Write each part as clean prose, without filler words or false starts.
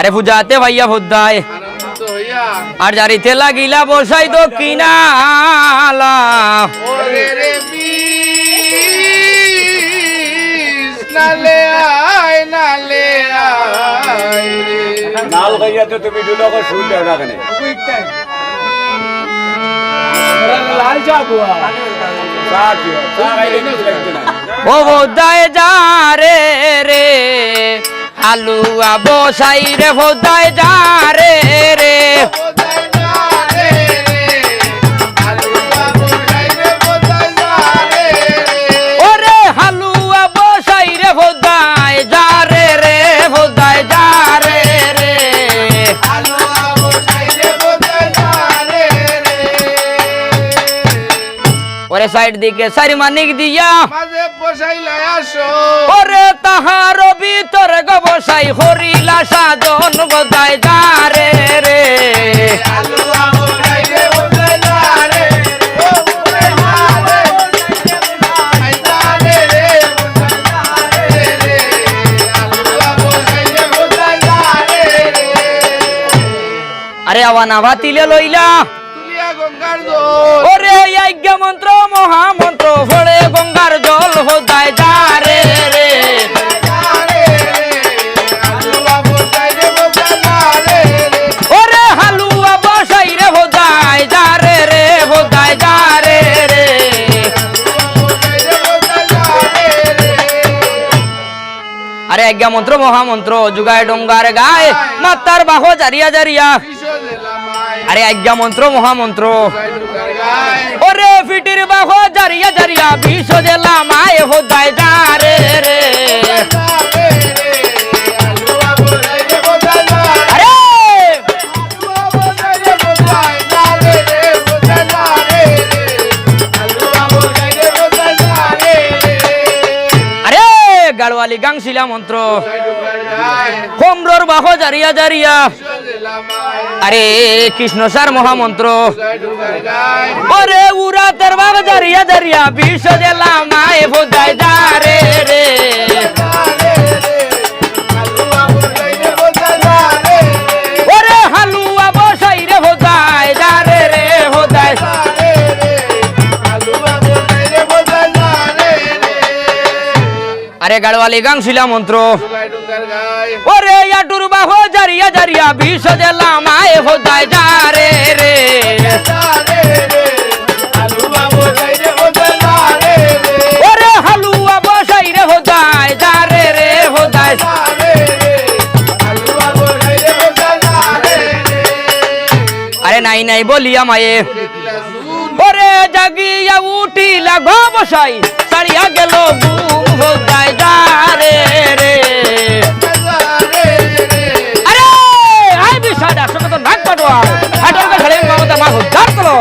আরে পূজাতে ভাইয়া ভোদ্দায় আর জারিতে লাগিলা বসাই তো কিনালা নালে আয় নালে আয় নাল গাইয়া তো তুমি দুলোকে শুন দাও না কেন লাল চা বুয়া ও ভোদ্দায় যা রে রে হালুয়া বসাই রে ভোদ্দায় যা রে রে ওরে হালুয়া বসাই রে ভোদ্দায় যা রে রে ভোদ্দায় যা রে রে ওরে সাইড দিকে সারি মানিক দিয়া মাঝে বসাইলা আসো ওরে তাহার ভিতরে গো বসাই হরিলা সাধন গোদায় যা রে রে আরে আওয়ানা ভাতিলে লইলা তুলিয়া গঙ্গার জল ওরে আজ্ঞা মন্ত্র মহামন্ত্র ফলে গঙ্গার জল হোদায় যা রে রে ওরে হালুয়া বসাই রে হোদায় যা রে রে হোদায় যা রে রে আরে আজ্ঞা মন্ত্র মহামন্ত্র যুগায় ডঙ্গার গায় মাতার বাহো জারিয়া জারিয়া আরে আজ্ঞা মন্ত্র মহামন্ত্র ওরে ফিটির বাহো জারিয়া জারিয়া বিষ দিলাম মায়ে হোদায় যা রে রে আরে আরে গাড়ওয়ালি গাংশিলা মন্ত্র হোমরর বাহো জারিয়া জারিয়া আরে কৃষ্ণ সার মহামন্ত্র ওরে উরাতের বাবা জারিয়া জারিয়া বিষ দিলাম মায়ে ভোদায় যা রে রে ওরে হালুয়া বসাই রে ভোদায় যা রে রে ভোদায় আরে গাড়ওয়ালি গাংশিলা মন্ত্র ওরে ইয়াটুর বাহো জারিয়া জারিয়া বিষ দিলাম মায়ে ভোদায় যা রে রে ওরে হালুয়া বসাই রে ভোদায় যা রে রে ভোদায় আরে নাই নাই বলিয়া মায়ে ওরে জাগিয়া উঠিলা ঘ বসাই সারিয়া গেল ঘুম ভোদায় যা রে রে আরে আই বিশাল আসলে তো নাক পাটোয়া হাটর কে খেলে মামতা মা হুদার করো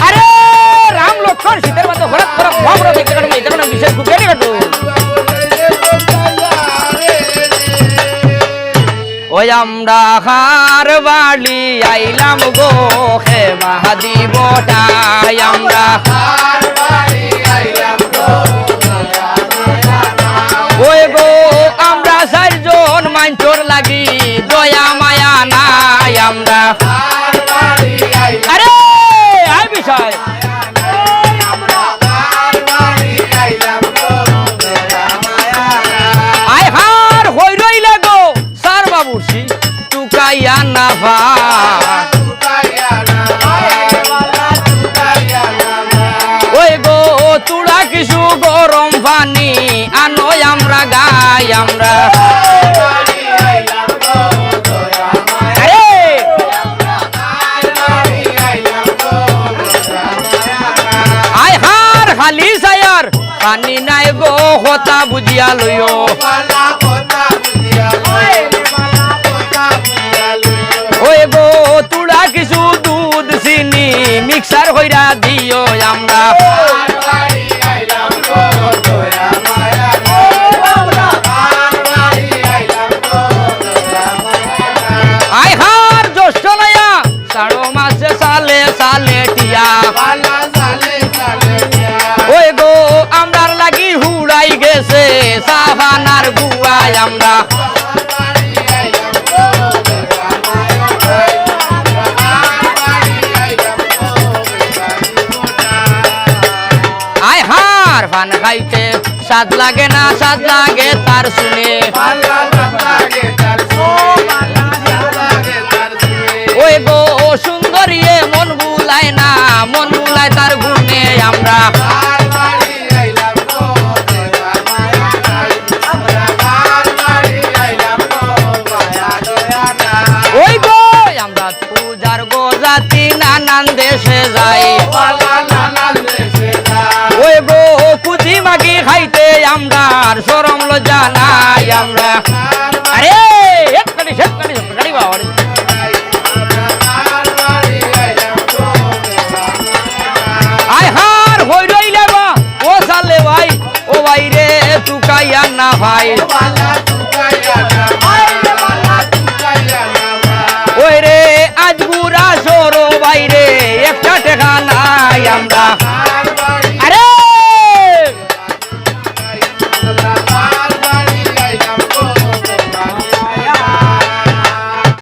আরে রাম লক্ষ্মণ সীতার মতো হঠাৎ করে ভ্রমণ দেখতে কাটু এই কারণে বিশেষ গুগেনি কাটু ওই আমরা হার বাড়ি আইলাম গো হে মহাদিবটাই আমরা ওই গো আমরা চারজন মাঞ্চর লাগি দয়া মায়া নাই আমরা আরে আই বিষয় আই হার হই রইলে গো সার বাবুসি টুকাইয়া না ভা ওই গো তুড়া কিছু গরম পানি আনো আমরা গাই আমরা আরে আই হার খালি সায়ার পানি নাই গো হতা বুঝিয়া লইও ওই গো তুড়া কিছু দুধ চিনি মিক্সার হইরা দিও আমরা আই হার জ্যৈষ্ঠ লয়া সাড়ো মাসে সালে সালে টিয়া ওই গো আমরার লাগি হুড়াই গেছে সাভানার গুয়ায় আমরা খাইতে স্বাদ লাগে না স্বাদ লাগে তার শুনে ওই গো ও সুন্দরী মন বুলায় না মন বুলায় তার গুণে আমরা ওই গো আমরা পূজার গোজাতি নানান দেশে যাই ওই গো কুচি মাগি খাইতে আমরা আর সরম লজ্জা নাই আমরা আরে এক কাটি বাবা আয় হার হই রইলে বা ও সালে ভাই ও ভাই রে চুকাইয়া না ভাই ওই রে আজ গুড়া সরো ভাই রে একটা টেকা নাই আমরা